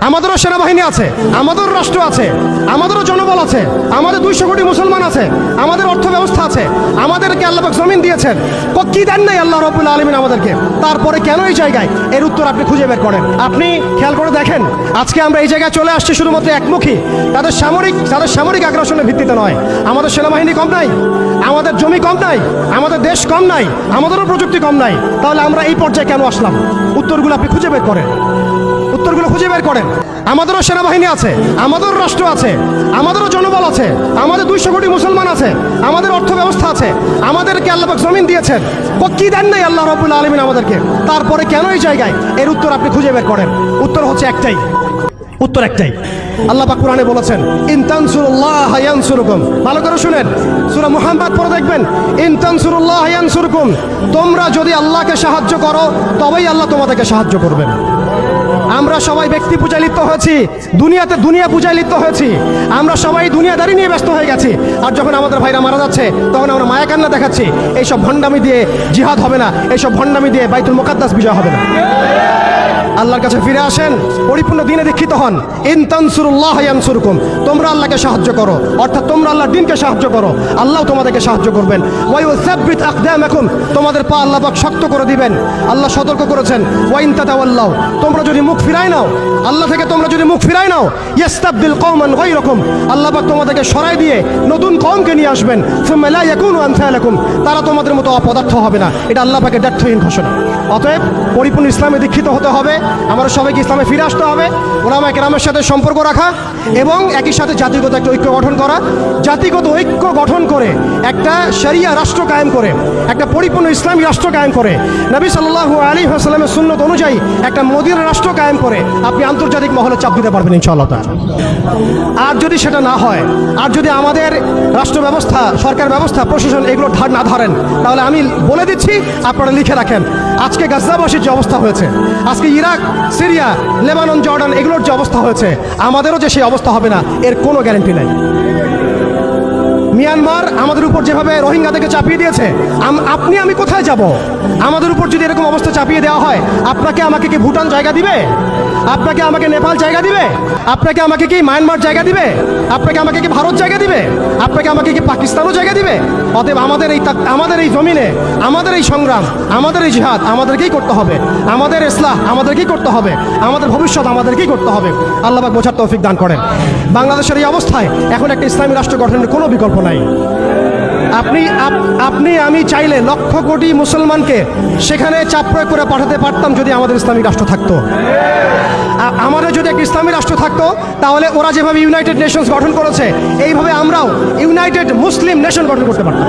আমাদেরও সেনাবাহিনী আছে, আমাদেরও রাষ্ট্র আছে, আমাদেরও জনবল আছে, আমাদের 200 কোটি মুসলমান আছে, আমাদের অর্থ ব্যবস্থা আছে, আমাদেরকে আল্লাহ পাক জমিন দিয়েছেন। কি দেন নাই আল্লাহ রাব্বুল আলামিন আমাদেরকে? তারপরে কেন এই জায়গায়? এর উত্তর আপনি খুঁজে বের করেন। আপনি খেয়াল করে দেখেন, আজকে আমরা এই জায়গায় চলে আসছি শুধুমাত্র একমুখী, তাদের সামরিক আগ্রাসনের ভিত্তিতে নয়। আমাদের সেনাবাহিনী কম নাই, আমাদের জমি কম নাই, আমাদের দেশ কম নাই, আমাদেরও প্রযুক্তি কম নাই। তাহলে আমরা এই পর্যায়ে কেন আসলাম? উত্তরগুলো আপনি খুঁজে বের করেন, উত্তরগুলো খুঁজে বের করেন। আমাদেরও সেনাবাহিনী আছে, আমাদেরও রাষ্ট্র আছে, আমাদেরও জনবল আছে, আমাদের 200 কোটি মুসলমান আছে, আমাদের অর্থ ব্যবস্থা আছে, আমাদেরকে আল্লাহ পাক জমিন দিয়েছেন। কি দেন নাই আল্লাহ রাব্বুল আলামিন আমাদেরকে? তারপরে কেন এই জায়গায়? এর উত্তর আপনি খুঁজে বের করেন। উত্তর হচ্ছে একটাই, উত্তর একটাই। আল্লাহ পাক কোরআনে বলেছেন, ইন তানসুরুল্লাহ ইয়ানসুরকুম। ভালো করে শুনেন, সূরা মুহাম্মদ পড়ে দেখবেন, ইন তানসুরুল্লাহ ইয়ানসুরকুম। তোমরা যদি আল্লাহকে সাহায্য করো তবেই আল্লাহ তোমাদেরকে সাহায্য করবেন। আমরা সবাই ব্যক্তি পূজায় লিপ্ত হয়েছি, দুনিয়া পূজায় লিপ্ত হয়েছি, আমরা সবাই দুনিয়াদারি নিয়ে ব্যস্ত হয়ে গেছি। আর যখন আমাদের ভাইরা মারা যাচ্ছে তখন আমরা মায়া কান্না দেখাচ্ছি। এইসব ভণ্ডামি দিয়ে জিহাদ হবে না, এইসব ভণ্ডামি দিয়ে বাইতুল মুকাদ্দাস বিজয় হবে না। আল্লাহর কাছে ফিরে আসেন, পরিপূর্ণ দ্বীনে দীক্ষিত হন। ইন তানসুরুল্লাহ ইয়ানসুরকুম। তোমরা আল্লাহকে সাহায্য করো, অর্থাৎ তোমরা আল্লাহর দ্বীনকে সাহায্য করো, আল্লাহ তোমাদেরকে সাহায্য করবেন। ওয়া ইউসাব্বিত আকদামাকুম। তোমাদের পা আল্লাহ পাক শক্ত করে দিবেন। আল্লাহ সতর্ক করেছেন, ওয়া ইন তাতাওয়াল্লাউ। তোমরা যদি মুখ ফিরায় নাও, আল্লাহ থেকে তোমরা যদি মুখ ফিরায় নাও, ইস্তাবদিল কওমান গায়রাকুম। আল্লাহ পাক তোমাদেরকে সরাই দিয়ে নতুন কওমকে নিয়ে আসবেন। সুম্মা লা ইয়াকুনু আমসালাকুম। তারা তোমাদের মতো অপদার্থ হবে না। এটা আল্লাহ পাকের দ্ব্যর্থহীন ঘোষণা। অতএব পরিপূর্ণ ইসলামে দীক্ষিত হতে হবে, আমরা সবাইকে ইসলামে ফিরে আসতে হবে, ওলামায়ে কেরামের সাথে সম্পর্ক রাখা এবং একই সাথে জাতিগত একটা ঐক্য গঠন করা। জাতিগত ঐক্য গঠন করে একটা শরিয়া রাষ্ট্র কায়েম করে, একটা পরিপূর্ণ ইসলামী রাষ্ট্র কায়েম করে, নবী সাল্লাল্লাহু আলাইহি ওয়াসাল্লামের সুন্নত অনুযায়ী একটা মদিনা রাষ্ট্র কায়েম করে আপনি আন্তর্জাতিক মহলে চাপ দিতে পারবেন ইনশাআল্লাহ তাআলা। আর যদি সেটা না হয়, আর যদি আমাদের রাষ্ট্র ব্যবস্থা, সরকার ব্যবস্থা, প্রশাসন এগুলো ধার না ধরেন, তাহলে আমি বলে দিচ্ছি, আপনারা লিখে রাখেন, আজকে গাজাবাসীর যে অবস্থা হয়েছে, আজকে ইরাক, সিরিয়া, লেবানন, জর্ডান এগুলোর যে অবস্থা হয়েছে, আমাদেরও যে সেই অবস্থা হবে না এর কোনো গ্যারান্টি নাই। মিয়ানমার আমাদের উপর যেভাবে রোহিঙ্গাদেরকে চাপিয়ে দিয়েছে, আপনি আমি কোথায় যাব? আমাদের উপর যদি এরকম অবস্থা চাপিয়ে দেওয়া হয়, আপনাকে আমাকে কি ভুটান জায়গা দিবে? আপনাকে আমাকে নেপাল জায়গা দিবে? আপনাকে আমাকে কি মায়ানমার জায়গা দিবে? আপনাকে আমাকে কি ভারত জায়গা দিবে? আপনাকে আমাকে কি পাকিস্তানও জায়গা দিবে? অতএব আমাদের এই জমিনে, আমাদের এই সংগ্রাম, আমাদের এই জিহাদ আমাদেরকেই করতে হবে, আমাদের ইসলাহ আমাদেরকেই করতে হবে, আমাদের ভবিষ্যৎ আমাদেরকেই করতে হবে। আল্লাহ পাক বোঝার তৌফিক দান করেন। বাংলাদেশের এই অবস্থায় এখন একটা ইসলামী রাষ্ট্র গঠনের কোনো বিকল্প নাই। আপনি আমি চাইলে লক্ষ কোটি মুসলমানকে সেখানে চাপ প্রয়োগ করে পাঠাতে পারতাম যদি আমাদের ইসলামিক রাষ্ট্র থাকতো। আমাদের যদি একটা ইসলামী রাষ্ট্র থাকতো, তাহলে ওরা যেভাবে ইউনাইটেড নেশনস গঠন করেছে, এইভাবে আমরাও ইউনাইটেড মুসলিম নেশন গঠন করতে পারতাম।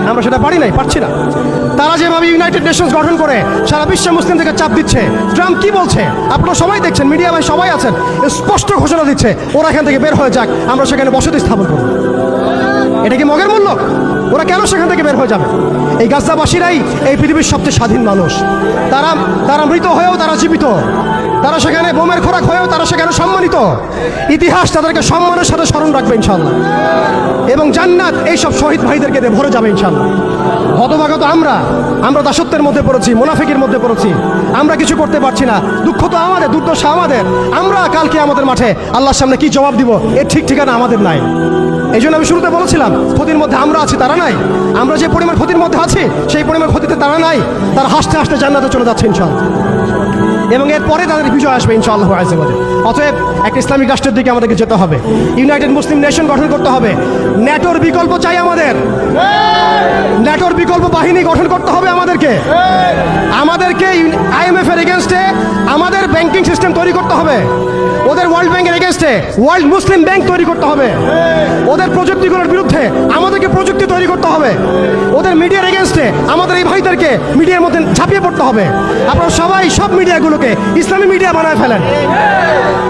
আমরা সেটা পারছি না। তারা যেভাবে ইউনাইটেড নেশনস গঠন করে সারা বিশ্ব মুসলিমদেরকে চাপ দিচ্ছে, ট্রাম্প কি বলছে আপনারা সবাই দেখছেন, মিডিয়া ভাই সবাই আছেন, স্পষ্ট ঘোষণা দিচ্ছে ওরা এখান থেকে বের হয়ে যাক, আমরা সেখানে বসতি স্থাপন করব। এটা কি মগের মূল্য? ওরা কেন সেখান থেকে বের হয়ে যাবে? এই গাজাবাসীরাই এই পৃথিবীর সবচেয়ে স্বাধীন মানুষ। তারা মৃত হয়েও তারা জীবিত, তারা সেখানে বোমের খোরাক হয়েও তারা সেখানে সম্মানিত। ইতিহাস তাদেরকে সম্মানের সাথে স্মরণ রাখবে ইনশাআল্লাহ, এবং জান্নাত এইসব শহীদ ভাইদেরকে দিয়ে ভরে যাবে ইনশাআল্লাহ। হতভাগত আমরা দাসত্বের মধ্যে পড়েছি, মুনাফিকের মধ্যে পড়েছি, আমরা কিছু করতে পারছি না। দুঃখ তো আমাদের, দুর্দশা আমাদের। আমরা কালকে আমাদের মাঠে আল্লাহর সামনে কি জবাব দিব এর ঠিক ঠিকানা আমাদের নাই। এই জন্য আমি শুরুতে বলেছিলাম, ক্ষতির মধ্যে আমরা আছি, তারা নাই। আমরা যে পরিমাণ ক্ষতির মধ্যে আছি সেই পরিমাণ ক্ষতিতে তারা নাই। তারা হাসতে হাসতে জান্নাতে চলে যাচ্ছে ইনশাআল্লাহ, এবং এরপরে তাদের বিজয় আসবে ইনশাআল্লাহ আযজা ওয়া জাল। অতএব একটা ইসলামিক রাষ্ট্রের দিকে আমাদেরকে যেতে হবে, ইউনাইটেড মুসলিম নেশন গঠন করতে হবে। ন্যাটোর বিকল্প চাই আমাদের, ন্যাটোর বিকল্প বাহিনী গঠন করতে হবে আমাদেরকে IMF এর এগেনস্টে আমাদের ব্যাংকিং সিস্টেম তৈরি করতে হবে, ওদের ওয়ার্ল্ড ব্যাংকের এগেনস্টে ওয়ার্ল্ড মুসলিম ব্যাংক তৈরি করতে হবে, ওদের প্রযুক্তিগুলোর বিরুদ্ধে আমাদেরকে প্রযুক্তি তৈরি করতে হবে, ওদের মিডিয়ার এগেনস্টে আমাদের এই ভাইদেরকে মিডিয়ার মধ্যে ঝাঁপিয়ে পড়তে হবে। আপনারা সবাই সব মিডিয়াগুলোকে ইসলামী মিডিয়া বানায় ফেলেন।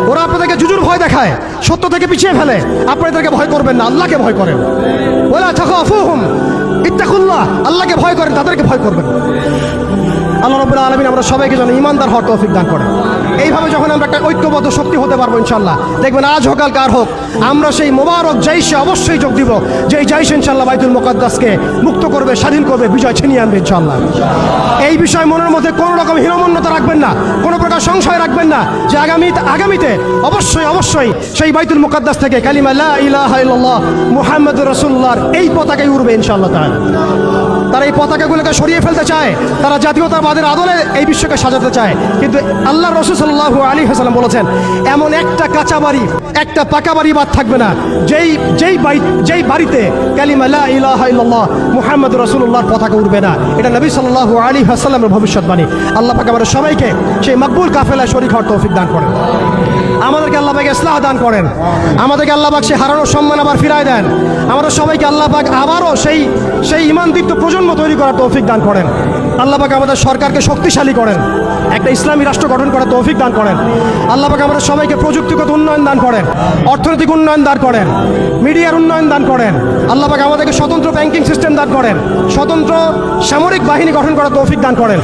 ওরা আপনাদেরকে জুজুর ভয় দেখায়, সত্য থেকে পিছিয়ে ফেলে। আপনারা এদেরকে ভয় করবেন না, আল্লাহকে ভয় করেন। ওয়ালা তাখাফুহুম ইত্তাকুল্লাহ, আল্লাহকে ভয় করেন, তাদেরকে ভয় করবেন। আল্লাহ রাব্বুল আলামিন আমরা সবাইকে যেন ঈমানদার হওয়ার তৌফিক দান করেন। এইভাবে যখন আমরা একটা ঐক্যবদ্ধ শক্তি হতে পারবো ইনশাল্লাহ, দেখবেন আজ হোক আর কার হোক, আমরা সেই মোবারক জাইশে অবশ্যই যোগ দিব, যে এই জাইশ ইনশাল্লাহ বাইতুল মুকাদ্দাসকে মুক্ত করবে, স্বাধীন করবে, বিজয় ছিনিয়ে আনবে ইনশাল্লাহ। এই বিষয়ে মনের মধ্যে কোনো রকম হীনমন্যতা রাখবেন না, কোনো প্রকার সংশয় রাখবেন না, যে আগামীতে অবশ্যই সেই বাইতুল মুকাদ্দাস থেকে কালিমা লা ইলাহা ইল্লাল্লাহ মুহাম্মাদুর রাসূলুল্লাহর এই পতাকাই উড়বে ইনশাআল্লাহ তাআলা। তারা এই পতাকাগুলোকে সরিয়ে ফেলতে চায়, তারা জাতীয়তাবাদের আদলে এই বিশ্বকে সাজাতে চায়, কিন্তু আল্লাহ রাসূল সাল্লাল্লাহু আলাইহি ওয়াসাল্লাম বলেছেন, এমন একটা কাঁচা বাড়ি, একটা পাকা বাড়ি বাদ থাকবে না যেই বাড়িতে কালিমা লা ইলাহা ইল্লাল্লাহ মুহাম্মাদুর রাসূলুল্লাহর পতাকা উড়বে না। এটা নবী সাল্লাল্লাহু আলাইহি ওয়াসাল্লামের ভবিষ্যৎবাণী। আল্লাহ পাক আমাদের সবাইকে সেই মকবুল কাফেলায় শরীক হওয়ার তৌফিক দান করেন, আমাদেরকে আল্লাহ পাক ইসলাহ দান করেন, আমাদেরকে আল্লাহ পাক সেই হারানো সম্মান আবার ফিরায় দেন, আমাদের সবাইকে আল্লাহ পাক আবারও সেই ঈমানদীপ্ত প্রজন্ম তৈরি করার তৌফিক দান করেন। আল্লাহ পাক আমাদের সরকারকে শক্তিশালী করেন, একটা ইসলামী রাষ্ট্র গঠন করার তৌফিক দান করেন। আল্লাহ পাক আমাদের সবাইকে প্রযুক্তিগত উন্নয়ন দান করেন, অর্থনৈতিক উন্নয়ন দান করেন, মিডিয়ার উন্নয়ন দান করেন। আল্লাহ পাক আমাদেরকে স্বতন্ত্র ব্যাংকিং সিস্টেম দান করেন, স্বতন্ত্র সামরিক বাহিনী গঠন করার তৌফিক দান করেন।